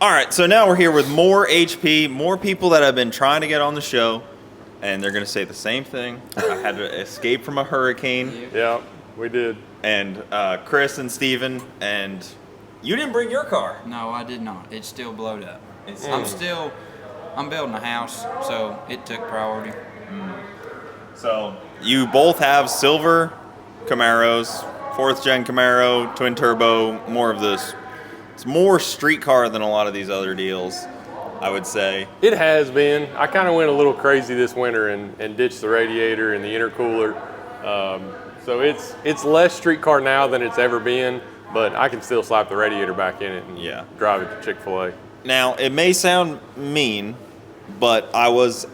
All right, so now we're here with MooreHP, more people that have been trying to get on the show, and they're going to say the same thing. I had to escape from a hurricane. Yeah, we did. And Chris and Steven, and you didn't bring your car. No, I did not. It's still blowed up. I'm building a house, so it took priority. So you both have silver Camaros, 4th gen Camaro, twin turbo, more of this. It's more street car than a lot of these other deals, I would say. It has been. I kind of went a little crazy this winter and ditched the radiator and the intercooler. So it's less street car now than it's ever been, but I can still slap the radiator back in it and drive it to Chick-fil-A. Now, it may sound mean, but I was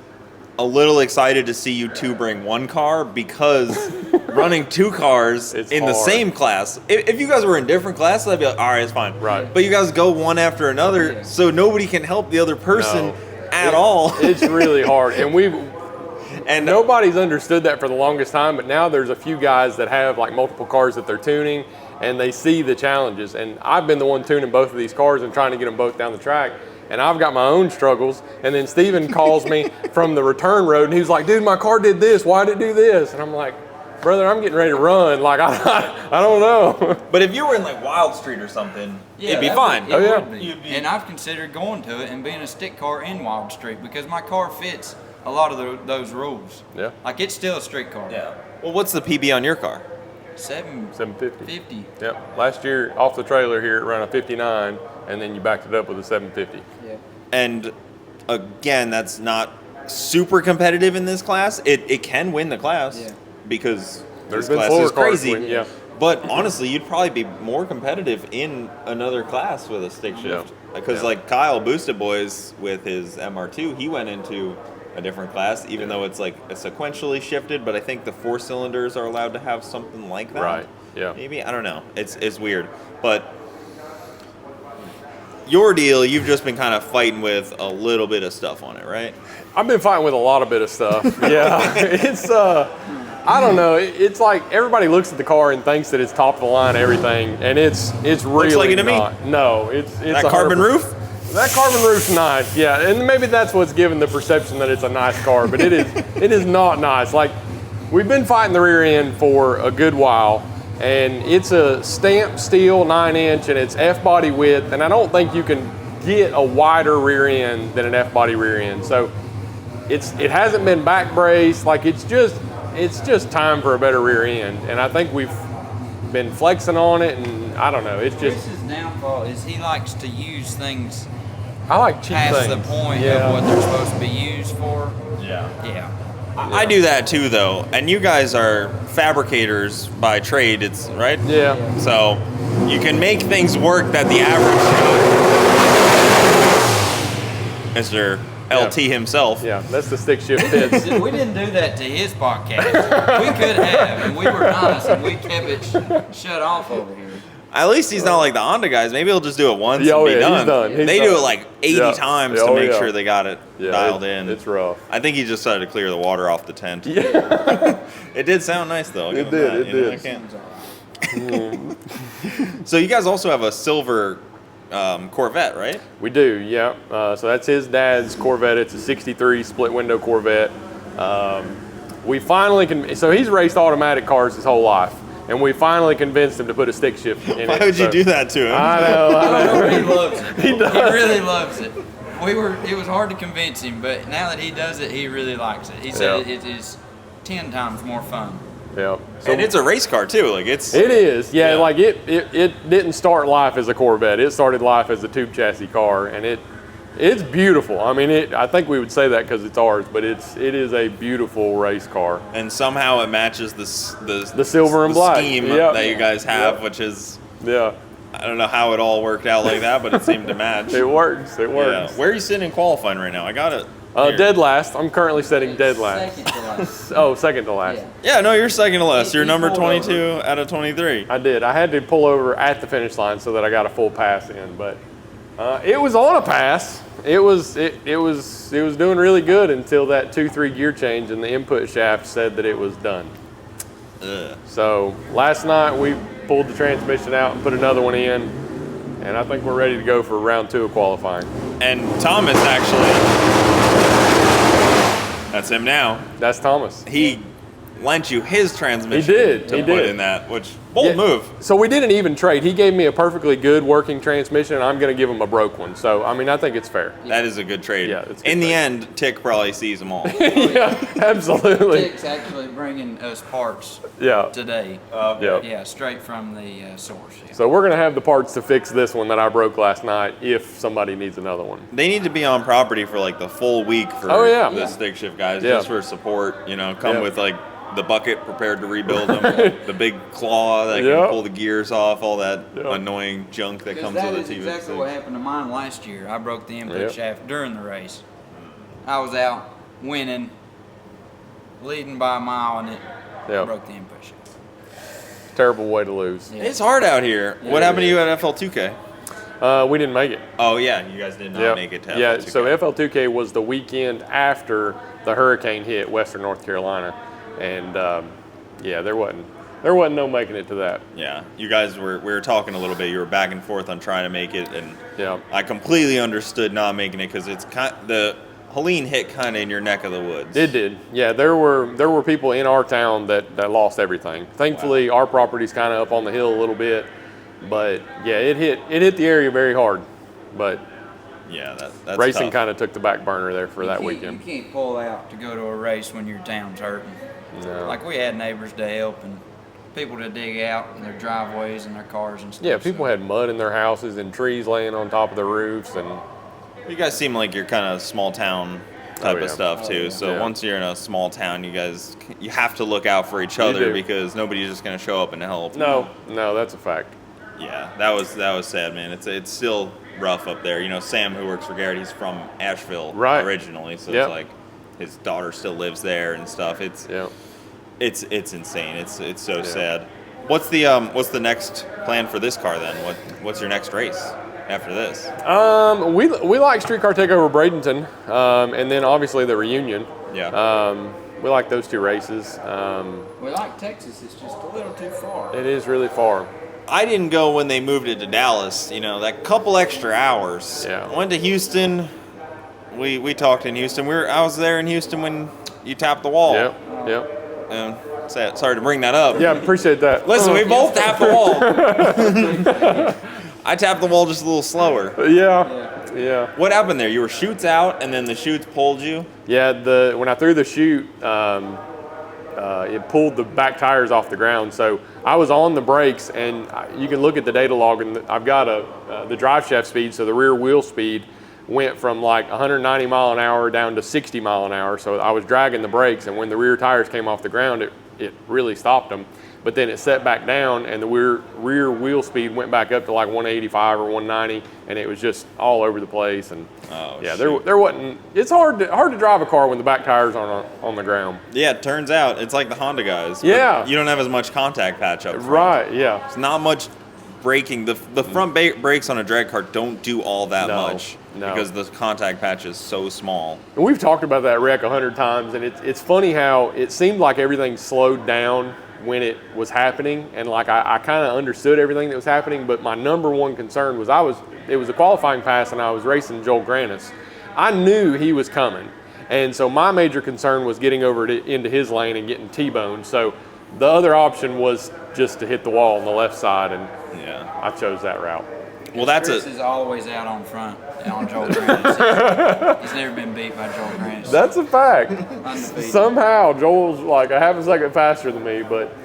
a little excited to see you two bring one car because running two cars in the same class, if you guys were in different classes, I'd be like, all right, it's fine. Right. But you guys go one after another, so nobody can help the other person at all. It's really hard. And nobody's understood that for the longest time, but now there's a few guys that have like multiple cars that they're tuning, and they see the challenges. And I've been the one tuning both of these cars and trying to get them both down the track. And I've got my own struggles. And then Steven calls me from the return road, and he was like, dude, my car did this. Why did it do this? And I'm like, brother, I'm getting ready to run. Like, I don't know. But if you were in like Wild Street or something, it'd be fine. It would be. And I've considered going to it and being a stick car in Wild Street because my car fits a lot of those rules. Yeah. Like, it's still a street car. Yeah. Well, what's the PB on your car? 750. Yep. Last year off the trailer here it ran a 59, and then you backed it up with a 750. Yeah. And again, that's not super competitive in this class. It can win the class because There's this been class is slower cars crazy. win, yeah. But honestly, you'd probably be more competitive in another class with a stick shift. Because like Kyle Boosted Boys with his MR2, he went into a different class, even though it's like a sequentially shifted, but I think the 4 cylinders are allowed to have something like that. Right, yeah. Maybe, I don't know. It's weird. But your deal, you've just been kind of fighting with a little bit of stuff on it, right? I've been fighting with a lot of bit of stuff. Yeah, it's I don't know. It's like everybody looks at the car and thinks that it's top of the line everything, and it's really Looks like it to me. not. No, it's That carbon roof? That carbon roof's nice, yeah, and maybe that's what's given the perception that it's a nice car, but it is not nice. Like, we've been fighting the rear end for a good while, and it's a stamped steel 9-inch, and it's F-body width, and I don't think you can get a wider rear end than an F-body rear end. So it hasn't been back braced. Like, it's just time for a better rear end, and I think we've been flexing on it, and I don't know. It's just Chris's downfall is he likes to use things I like cheap past things. the point of what they're supposed to be used for. Yeah. I do that too, though. And you guys are fabricators by trade, it's right? Yeah. So you can make things work that the average Mr. LT himself. Yeah, that's the stick shift fits. We didn't do that to his podcast. We could have, and we were nice, and we kept it shut off over here. At least he's not like the Honda guys. Maybe he'll just do it once and be done. He's done. They do it like 80 times to make sure they got it dialed in. It's rough. I think he just decided to clear the water off the tent. Yeah. It did sound nice though. It did. I can't. So you guys also have a silver Corvette, right? We do, yeah. So that's his dad's Corvette. It's a 63 split window Corvette. We finally so he's raced automatic cars his whole life. And we finally convinced him to put a stick shift in it. Why would you do that to him? I know. He loves it. He does. He really loves it. It was hard to convince him, but now that he does it, he really likes it. He said it is 10 times more fun. Yeah. So, And it's a race car too. Like it is. Yeah, like it didn't start life as a Corvette. It started life as a tube chassis car, and it's beautiful. I mean, I think we would say that because it's ours, but it is a beautiful race car. And somehow it matches the silver and black scheme that you guys have, which is I don't know how it all worked out like that, but it seemed to match. It works. It works. Yeah. Where are you sitting in qualifying right now? I got it. Dead last. I'm currently setting dead last. Second to last. Oh, second to last. Yeah, no, you're second to last. You're number 22 out of 23. I did. I had to pull over at the finish line so that I got a full pass in, but it was on a pass. It was doing really good until that 2-3 gear change and the input shaft said that it was done. Ugh. So last night we pulled the transmission out and put another one in, and I think we're ready to go for round 2 of qualifying. And Thomas actually, that's him now. That's Thomas. He lent you his transmission. He did. To put in that, which bold move. So we did an even trade. He gave me a perfectly good working transmission, and I'm going to give him a broke one. So I mean, I think it's fair. That is a good trade. Yeah, it's a good in the trade. end, Tick probably sees them all. Yeah, absolutely. Tick's actually bringing us parts Yeah. today. Yeah. Yeah, straight from the source. Yeah. So we're going to have the parts to fix this one that I broke last night if somebody needs another one. They need to be on property for like the full week for the stick shift guys, just for support. You know, come with like the bucket prepared to rebuild them, the big claw that can pull the gears off, all that annoying junk that comes with That a is TV. exactly what happened to mine last year. I broke the input shaft during the race. I was out winning, leading by a mile, and it broke the input shaft. Terrible way to lose. Yeah. It's hard out here. Yeah, what happened to it you at FL2K? We didn't make it. Oh yeah, you guys did not make it to FL2K. Yeah, so FL2K was the weekend after the hurricane hit Western North Carolina, and there wasn't no making it to that. Yeah, you guys we were talking a little bit. You were back and forth on trying to make it, and I completely understood not making it because it's the Helene hit kind of in your neck of the woods. It did. Yeah, there were people in our town that lost everything. Thankfully, our property's kind of up on the hill a little bit, but yeah, it hit the area very hard. But yeah, that's racing kind of took the back burner there for that weekend. You can't pull out to go to a race when your town's hurting. No. Like we had neighbors to help and people to dig out in their driveways and their cars and stuff. Yeah, people had mud in their houses and trees laying on top of their roofs, and you guys seem like you're kind of small town type of stuff too. So once you're in a small town, you have to look out for each other because nobody's just going to show up and help. No, that's a fact. Yeah, that was sad, man. It's still rough up there. You know, Sam, who works for Garrett, he's from Asheville originally, so it's like his daughter still lives there and stuff. It's insane. It's so sad. What's the next plan for this car then? What's your next race after this? We like Streetcar Takeover Bradenton, and then obviously the reunion. Yeah. We like those 2 races. We like Texas. It's just a little too far. It is really far. I didn't go when they moved it to Dallas. You know, that couple extra hours. Yeah. Went to Houston. We talked in Houston. I was there in Houston when you tapped the wall. Yep. Sorry to bring that up. Yeah, appreciate that. Listen, we both tapped the wall. I tapped the wall just a little slower. Yeah. What happened there? You were chutes out, and then the chutes pulled you? Yeah, when I threw the chute, it pulled the back tires off the ground. So I was on the brakes, and you can look at the data log, and I've got the drive shaft speed, so the rear wheel speed went from like 190 mile an hour down to 60 mile an hour. So I was dragging the brakes, and when the rear tires came off the ground, it really stopped them. But then it set back down, and the rear wheel speed went back up to like 185 or 190, and it was just all over the place. And there wasn't. It's hard to drive a car when the back tires aren't on the ground. Yeah, it turns out it's like the Honda guys. Yeah, you don't have as much contact patch up front. Right. Yeah, it's not much braking. The front brakes on a drag car don't do all that much because the contact patch is so small. And we've talked about that wreck 100 times, and it's funny how it seemed like everything slowed down when it was happening, and like I kind of understood everything that was happening, but my number one concern was it was a qualifying pass, and I was racing Joel Granis. I knew he was coming, and so my major concern was getting over into his lane and getting T-boned. So the other option was just to hit the wall on the left side, and I chose that route. Well, Chris is always out on front on Joel Granis. He's never been beat by Joel Granis. That's a fact. Undefeated. Somehow Joel's like a half a second faster than me, but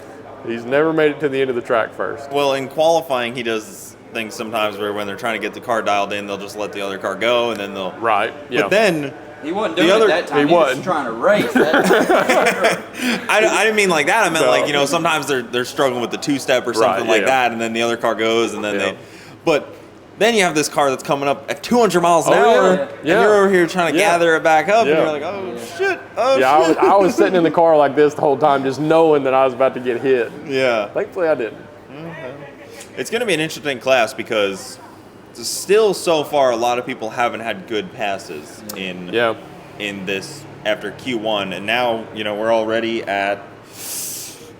he's never made it to the end of the track first. Well, in qualifying, he does things sometimes where when they're trying to get the car dialed in, they'll just let the other car go, and then they'll... Right, yeah. But then... He wasn't doing it that time. He was trying to race that time. I didn't mean like that. I meant like, you know, sometimes they're struggling with the two-step or something like that, and then the other car goes, and then they... But then you have this car that's coming up at 200 miles an hour, and you're over here trying to gather it back up, and you're like, shit. I was sitting in the car like this the whole time, just knowing that I was about to get hit. Yeah. Thankfully, I didn't. It's going to be an interesting class because still so far a lot of people haven't had good passes in this after Q1, and now, you know, we're already at,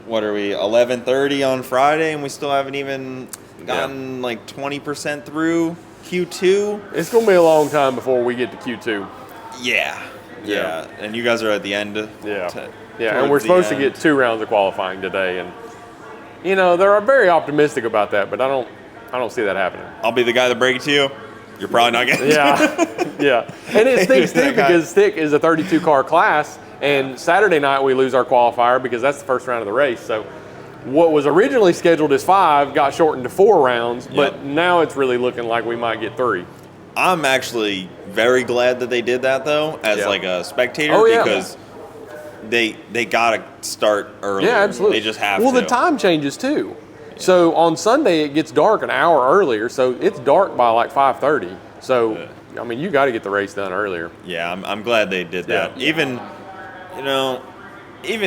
what are we, 11:30 on Friday, and we still haven't even gotten like 20% through Q2. It's going to be a long time before we get to Q2. Yeah. And you guys are at the end. And we're supposed to get 2 rounds of qualifying today, and they're very optimistic about that, but I don't see that happening. I'll be the guy that break it to you. You're probably not getting it. Yeah. And it stinks too because Stick is a 32 car class, and Saturday night we lose our qualifier because that's the first round of the race. So what was originally scheduled as 5 got shortened to 4 rounds, but now it's really looking like we might get 3. I'm actually very glad that they did that though, as like a spectator, because they gotta start early. Yeah, absolutely. They just have to. Well, the time changes too. So on Sunday it gets dark an hour earlier, so it's dark by like 5:30. So I mean, you got to get the race done earlier. Yeah, I'm glad they did that. Even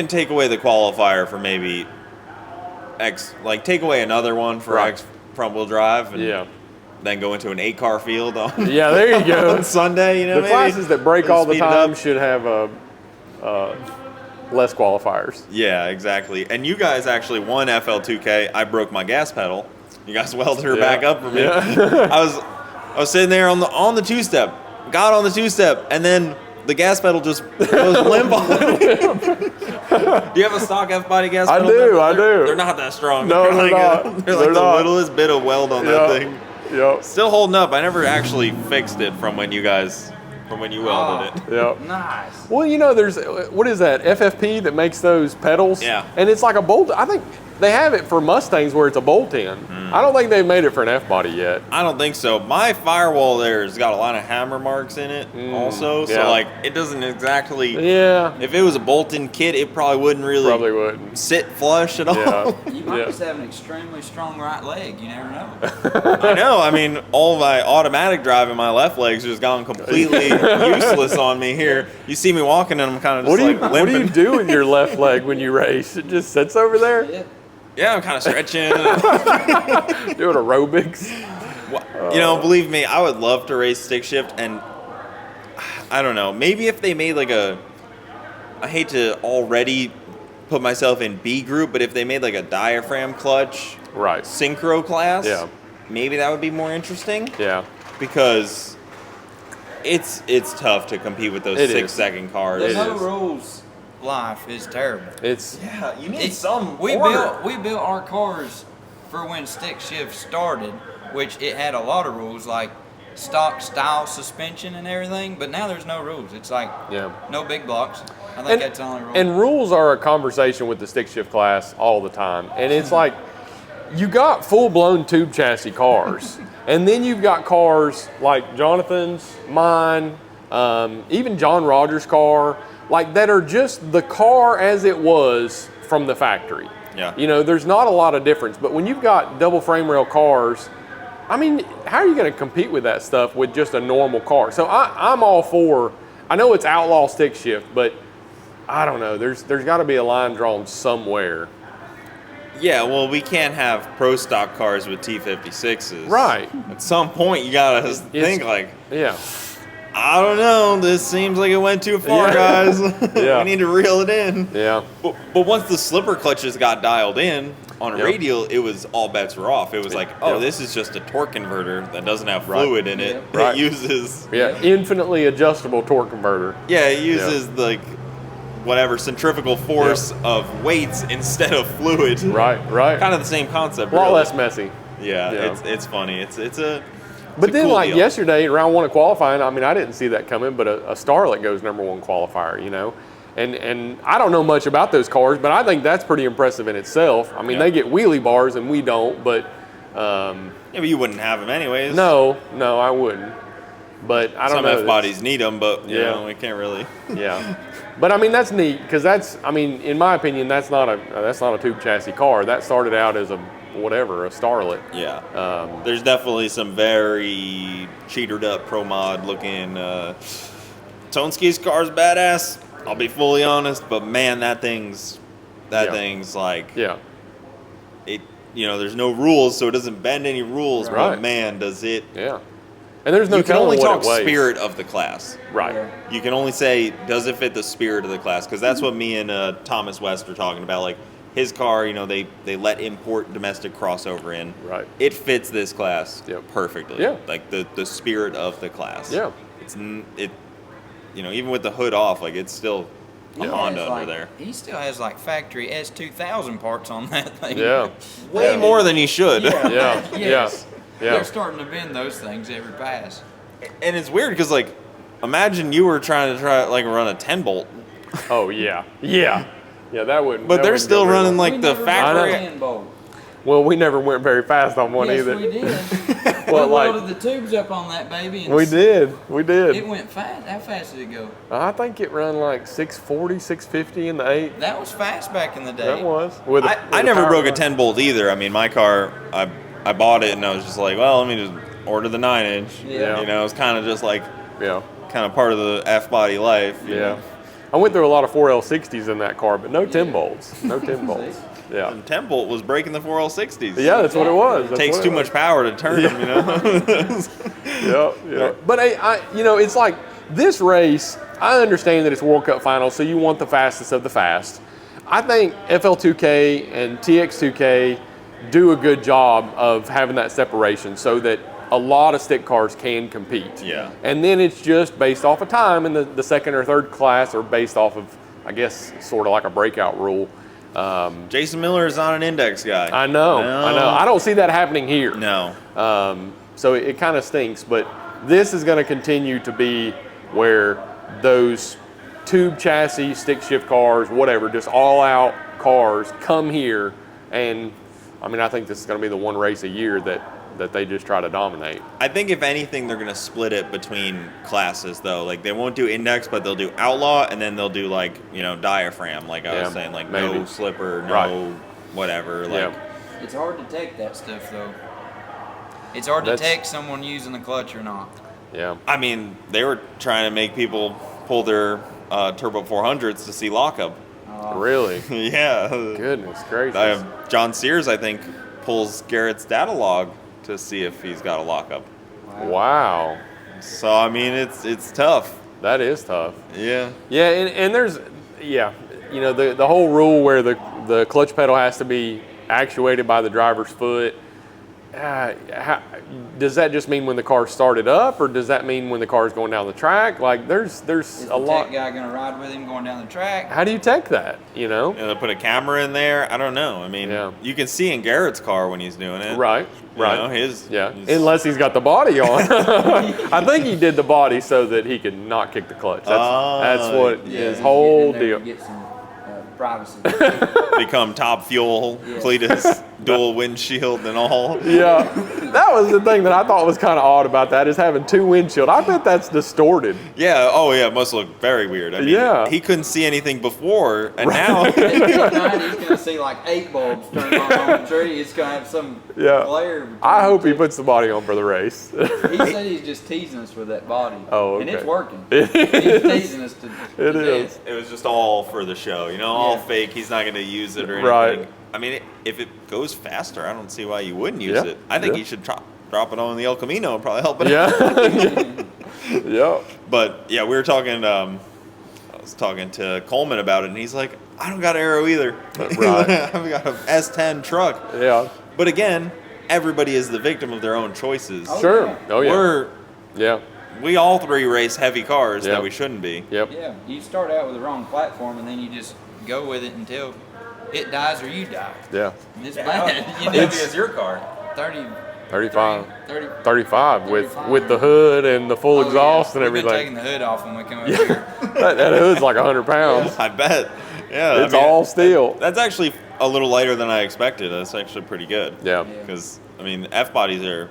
take away the qualifier for maybe take away another one for X front wheel drive. And then go into an 8-car field on. Yeah, there you go. On Sunday, the classes that break all the time should have less qualifiers. Yeah, exactly. And you guys actually won FL2K. I broke my gas pedal. You guys welded her back up for me. Yeah. I was sitting there on the 2-step. Got on the 2-step, and then the gas pedal just goes limp on me. Do you have a stock FBody gas pedal? I do. They're not that strong. No, they're not. They're like the littlest bit of weld on that thing. Yep. Still holding up. I never actually fixed it from when you welded it. Yep. Nice. Well, there's, what is that, FFP that makes those pedals? Yeah. And it's like a bolt. I think they have it for Mustangs where it's a bolt-in. I don't think they've made it for an F-body yet. I don't think so. My firewall there has got a lot of hammer marks in it also. So, it doesn't exactly... Yeah. If it was a bolt-in kit, it probably wouldn't sit flush at all. Yeah. You might just have an extremely strong right leg. You never know. I know. I mean, all my automatic driving, my left leg's just gone completely useless on me here. You see me walking and I'm kind of just limping. What do you do with your left leg when you race? It just sits over there? Yeah, I'm kind of stretching. Doing aerobics. Believe me, I would love to race stick shift, and I don't know, maybe if they made I hate to already put myself in B group, but if they made a diaphragm clutch synchro class, maybe that would be more interesting. Yeah. Because it's tough to compete with those 6-second cars. There's no rules. Life is terrible. You need some we order. built our cars for when stick shift started, which it had a lot of rules like stock style suspension and everything, but now there's no rules. It's no big blocks. I think that's the only rule. And rules are a conversation with the stick shift class all the time. And it's like you got full-blown tube chassis cars, and then you've got cars like Jonathan's, mine, even John Rogers' car, that are just the car as it was from the factory. Yeah. There's not a lot of difference. But when you've got double frame rail cars, I mean, how are you going to compete with that stuff with just a normal car? So I'm all for, I know it's outlaw stick shift, but I don't know. There's got to be a line drawn somewhere. Yeah, well, we can't have pro stock cars with T56s. Right. At some point, you got to think Yeah. I don't know. This seems like it went too far, guys. We need to reel it in. Yeah. But once the slipper clutches got dialed in on a radial, it was all bets were off. It was this is just a torque converter that doesn't have fluid in it. It uses infinitely adjustable torque converter. Yeah, it uses whatever centrifugal force of weights instead of fluid. Right. Kind of the same concept. A lot less messy. Yeah. It's funny. It's a But then, cool like deal. yesterday, round one of qualifying, I mean, I didn't see that coming, but a Starlet goes #1 qualifier, you know? And I don't know much about those cars, but I think that's pretty impressive in itself. I mean, they get wheelie bars and we don't, but... yeah, but you wouldn't have them anyways. No, I wouldn't. But I don't know. Some F-bodies need them, but, you know, we can't really... Yeah. But, I mean, that's neat, because that's, I mean, in my opinion, that's not a tube chassis car. That started out as a Starlet. Yeah. There's definitely some very cheatered up pro mod looking Tonski's car's badass. I'll be fully honest, but man, that thing's like it. You know, there's no rules, so it doesn't bend any rules. Right. But man, does it? Yeah. And there's no you can only telling talk what it weighs. spirit of the class. Right. Yeah. You can only say, does it fit the spirit of the class? Because that's what me and Thomas West are talking about. Like, his car, you know, they let import domestic crossover in. Right. It fits this class perfectly. Yeah. Like the spirit of the class. Yeah. You know, even with the hood off, like it's still a Honda under there. He still has like factory S2000 parts on that thing. Yeah. Way more than he should. Yeah. Yes. Yeah. They're starting to bend those things every pass. And it's weird because, like, imagine you were trying to run a 10 bolt. Oh yeah. Yeah. Yeah, that wouldn't. But that they're wouldn't still go very running well. like the factory. Well, we never went very fast on one either. Yes, we did. Well, we like, loaded the tubes up on that baby. And we did. It went fast. How fast did it go? I think it run like 640, 650 in the 8. That was fast back in the day. That was. I never broke a 10 bolt either. I mean, my car, I bought it and I was just like, well, let me just order the 9-inch. Yeah. You know, it was kind of just like, Yeah. kind of part of the F-body life. You Yeah. know? I went through a lot of 4L60s in that car, but no 10 bolts. No 10 bolts. Yeah. And 10 bolt was breaking the 4L60s. Yeah, that's what it was. It takes too much power to turn them, you know? Yeah. But you know, it's like this race, I understand that it's World Cup final, so you want the fastest of the fast. I think FL2K and TX2K do a good job of having that separation so that a lot of stick cars can compete. Yeah. And then it's just based off of time, and the second or third class are based off of, I guess, sort of like a breakout rule. Jason Miller is not an index guy. I know. I don't see that happening here. No. So it kind of stinks, but this is going to continue to be where those tube chassis, stick shift cars, whatever, just all out cars come here. And I mean, I think this is going to be the one race a year that they just try to dominate. I think if anything, they're going to split it between classes, though. Like, they won't do index, but they'll do outlaw, and then they'll do, like, you know, diaphragm, like I was saying, like maybe. no slipper, no whatever. Like, It's hard to take that stuff, though. It's hard to take someone using the clutch or not. Yeah. I mean, they were trying to make people pull their Turbo 400s to see lockup. Really? Yeah. Goodness gracious. John Sears, I think, pulls Garrett's data log to see if he's got a lockup. Wow. So, I mean, it's tough. That is tough. Yeah. Yeah, and there's, you know, the whole rule where the clutch pedal has to be actuated by the driver's foot. Does that just mean when the car started up, or does that mean when the car is going down the track? Like, there's Is a lot. the tech guy going to ride with him going down the track? How do you take that? You know? And they'll put a camera in there. I don't know. I mean, you can see in Garrett's car when he's doing it. Right. You know, his unless he's got the body on. I think he did the body so that he could not kick the clutch. That's what his whole deal. Get some privacy. Become top fuel, Cletus, dual windshield and all. Yeah, that was the thing that I thought was kind of odd about that, is having two windshield. I bet that's distorted. Yeah, it must look very weird. I mean, he couldn't see anything before, and now He's going to see like 8 bulbs turn on the tree. It's going to have some glare. I hope he puts the body on for the race. He said he's just teasing us with that body. Oh, okay. And it's working. He's teasing us to It is. It was just all for the show, you know, all fake. He's not going to use it or anything. Right. I mean, if it goes faster, I don't see why you wouldn't use it. I think you should drop it on the El Camino and probably help it out. Yeah. But, we were talking, I was talking to Coleman about it, and he's like, I don't got aero either. Right. I've got an S10 truck. Yeah. But again, everybody is the victim of their own choices. Sure. Oh, yeah. We all three race heavy cars that we shouldn't be. Yep. Yeah, you start out with the wrong platform, and then you just go with it until it dies or you die. Yeah. And it's bad. How heavy is your car? 35 35 with the hood and the full exhaust and everything. We've been taking the hood off when we come over here. that hood's like 100 pounds. I bet. Yeah. It's all steel. That's actually a little lighter than I expected. That's actually pretty good. Yeah. Because, I mean, F-bodies are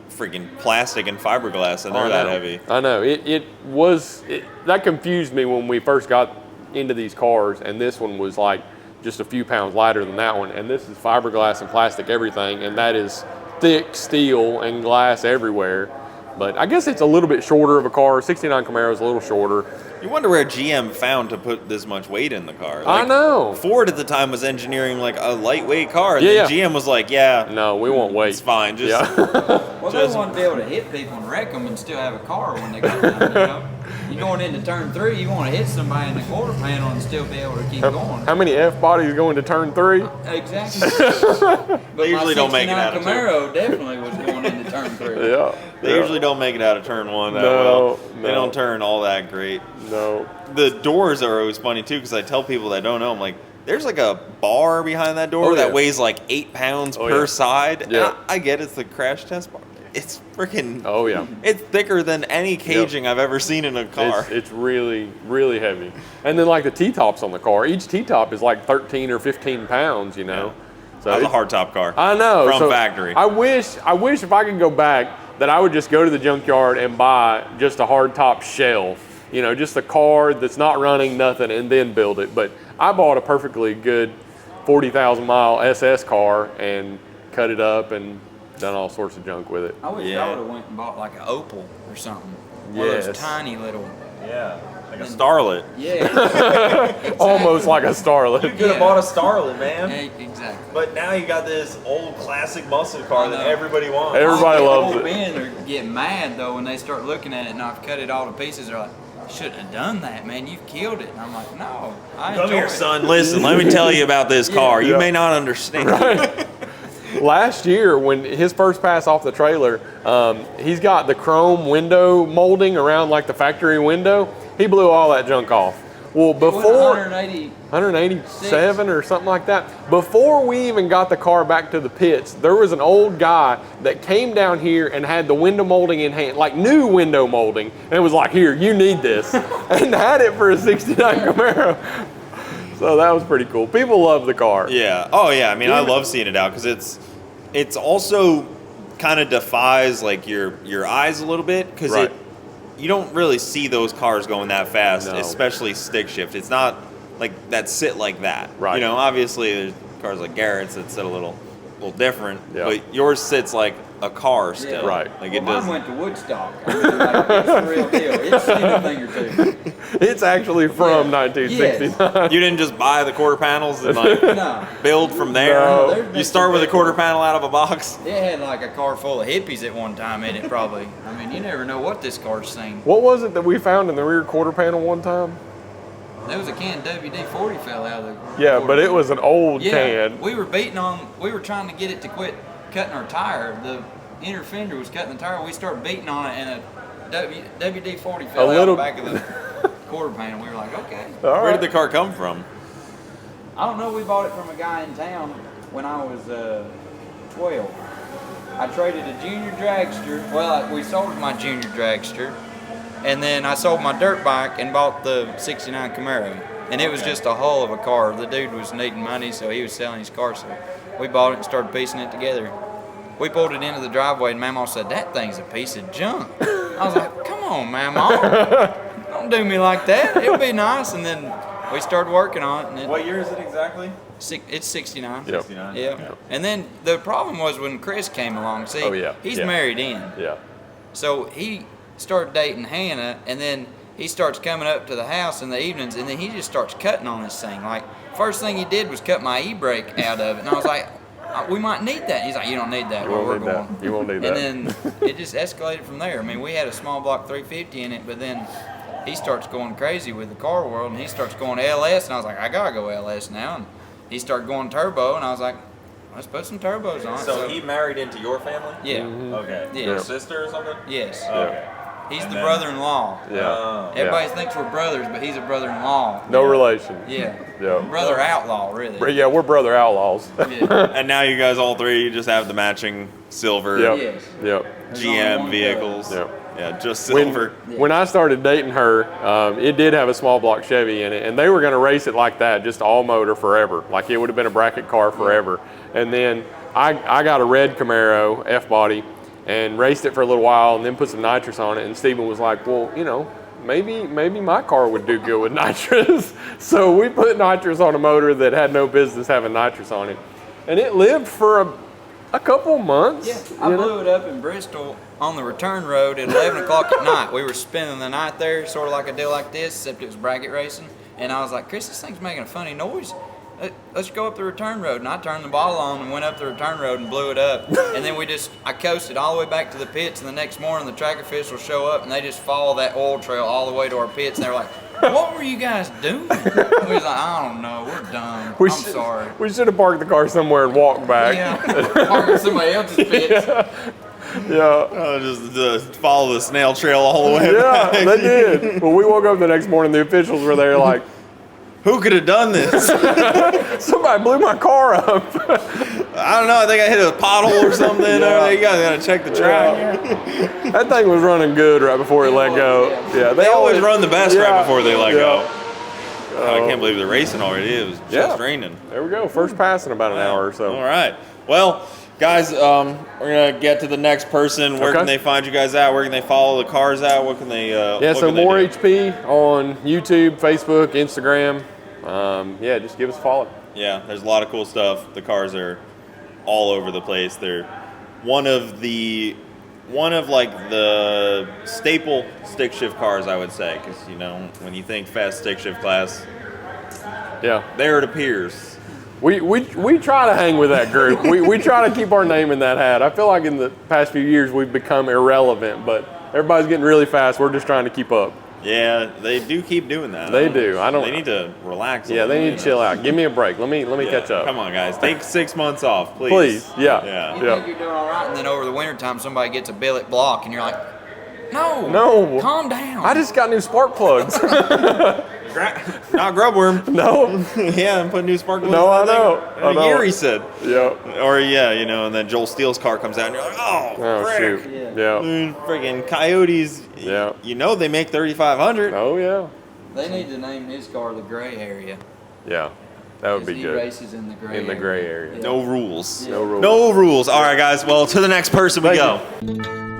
freaking plastic and fiberglass, and they're that heavy. I know. That confused me when we first got into these cars, and this one was like just a few pounds lighter than that one. And this is fiberglass and plastic everything, and that is thick steel and glass everywhere. But I guess it's a little bit shorter of a car. 69 Camaro is a little shorter. You wonder where GM found to put this much weight in the car. I know. Ford at the time was engineering like a lightweight car. And Yeah. then GM was like, yeah. No, we won't wait. It's fine. Just Well, they want to be able to hit people and wreck them and still have a car when they go down, you know? You're going into turn 3, you want to hit somebody in the quarter panel and still be able to keep going. How many F-bodies going to turn 3? Exactly. They usually don't make it out of Camaro definitely was going into turn 3. Yeah. They usually don't make it out of turn 1 that well. They don't turn all that great. No. The doors are always funny too, because I tell people that don't know, I'm like, there's like a bar behind that door that weighs like 8 pounds per side. Yeah. I get it's the crash test bar. It's freaking. Oh yeah. It's thicker than any caging I've ever seen in a car. It's really, really heavy. And then like the T-tops on the car, each T-top is like 13 or 15 pounds, you know. Yeah. So that's a hardtop car. I know. From factory. I wish if I could go back that I would just go to the junkyard and buy just a hardtop shell. You know, just a car that's not running, nothing, and then build it. But I bought a perfectly good 40,000 mile SS car and cut it up and done all sorts of junk with it. I wish I would have went and bought like an Opal or something. One of those tiny little. Yeah, like a Starlet. Yeah. Exactly. Almost like a Starlet. You could have bought a Starlet, man. Exactly. But now you got this old classic muscle car that everybody wants. Everybody loves it. Old men are getting mad though when they start looking at it and I've cut it all to pieces. They're like, shouldn't have done that, man. You've killed it. And I'm like, no, I Come enjoy here, it. son. Listen, let me tell you about this car. You may not understand. Right. Last year, when his first pass off the trailer, he's got the chrome window molding around like the factory window. He blew all that junk off. Well, before 187 or something like that. Before we even got the car back to the pits, there was an old guy that came down here and had the window molding in hand, like new window molding, and it was like, here, you need this, and had it for a 69 Camaro. So that was pretty cool. People love the car. Yeah. Oh yeah. I mean, I love seeing it out because it's also kind of defies like your eyes a little bit because you don't really see those cars going that fast, especially stick shift. It's not like that sit like that. Right. You know, obviously there's cars like Garrett's that sit a little different, but yours sits like a car still. Yeah. Right. Like Well, mine went to Woodstock. I mean, like, it's the real deal. It's seen a thing or two. It's actually from 1969. You didn't just buy the quarter panels and like build from there. No. You start with a quarter panel out of a box. It had like a car full of hippies at one time in it, probably. I mean, you never know what this car's seen. What was it that we found in the rear quarter panel one time? There was a can WD-40 fell out of the Yeah, quarter but it panel. was an old Yeah, can. we were trying to get it to quit cutting our tire. The inner fender was cutting the tire. We started beating on it, and a WD-40 fell out the back of the quarter panel. We were like, okay. Where did the car come from? I don't know. We bought it from a guy in town when I was 12. I traded a junior dragster. Well, we sold my junior dragster, and then I sold my dirt bike and bought the 69 Camaro. And it was just a hull of a car. The dude was needing money, so he was selling his car. So we bought it and started piecing it together. We pulled it into the driveway, and Mamaw said, that thing's a piece of junk. I was like, come on, Mamaw. Don't do me like that. It'll be nice. And then we started working on it. And What year is it exactly? it's 69. Yep. 69. Yeah. And then the problem was when Chris came along. See, he's married in. Yeah. So he started dating Hannah, and then he starts coming up to the house in the evenings, and then he just starts cutting on this thing. Like, first thing he did was cut my e-brake out of it, and I was like, we might need that. He's like, you don't need that. You won't need that. You won't need that. And then it just escalated from there. I mean, we had a small block 350 in it, but then he starts going crazy with the car world, and he starts going LS, and I was like, I gotta go LS now. And he started going turbo, and I was like, let's put some turbos on it. So he married into your family? Yeah. Mm-hmm. Okay. Yeah. Your sister or something? Yes. Okay. He's And the then- brother-in-law. Yeah. Everybody thinks we're brothers, but he's a brother-in-law. No relation. Yeah. Yeah. Brother outlaw, really. Yeah, we're brother outlaws. Yeah. And now you guys all three just have the matching silver Yep. Yes. Yep. There's only GM one vehicles. Yep. Yeah, just When, silver. when I started dating her, it did have a small block Chevy in it, and they were going to race it like that, just all motor forever. Like it would have been a bracket car forever. And then I got a red Camaro F-body and raced it for a little while, and then put some nitrous on it. And Steven was like, well, you know, maybe my car would do good with nitrous. So we put nitrous on a motor that had no business having nitrous on it, and it lived for a couple months. Yeah, I blew it up in Bristol on the return road at 11 o'clock at night. We were spending the night there, sort of like a deal like this, except it was bracket racing. And I was like, Chris, this thing's making a funny noise. Let's go up the return road. And I turned the bottle on and went up the return road and blew it up. And then I coasted all the way back to the pits. And the next morning, the track officials show up and they just follow that oil trail all the way to our pits. And they were like, what were you guys doing? We was like, I don't know. We're done. I'm sorry. We should have parked the car somewhere and walked back. Yeah, parked in somebody else's pits. Yeah. Just follow the snail trail all the way back. Yeah, they did. Well, we woke up the next morning, the officials were there like, who could have done this? somebody blew my car up. I don't know. I think I hit a pothole or something. Yeah. You gotta check the track. Yeah. That thing was running good right before it let go. Yeah, they always run the best right before they let go. I can't believe they're racing already. It was just raining. There we go. First pass in about an hour or so. All right. Well, guys, we're gonna get to the next person. Where can they find you guys at? Where can they follow the cars at? What can they? So MooreHP on YouTube, Facebook, Instagram. Just give us a follow. Yeah, there's a lot of cool stuff. The cars are all over the place. They're one of the staple stick shift cars, I would say, because when you think fast stick shift class, there it appears. We try to hang with that group. we try to keep our name in that hat. I feel like in the past few years we've become irrelevant, but everybody's getting really fast. We're just trying to keep up. Yeah, they do keep doing that. They do. They need to relax. Yeah, they need to chill out. Give me a break. Let me catch up. Come on, guys. Take 6 months off, please. Please. Yeah. You think you're doing all right, and then over the wintertime somebody gets a billet block, and you're like, no, calm down. I just got new spark plugs. Not grubworm. No. And put new spark plugs. No, I know. In a year, he said. Yeah. Or and then Joel Steele's car comes out, and you're like, oh frick. Shoot. Yeah. Freaking Coyotes. Yeah. They make 3,500. Oh yeah. They need to name his car the gray area. Yeah. That would be good. He races in the gray area. In the gray area. No rules. No rules. No rules. All right, guys. Well, to the next person we go. You.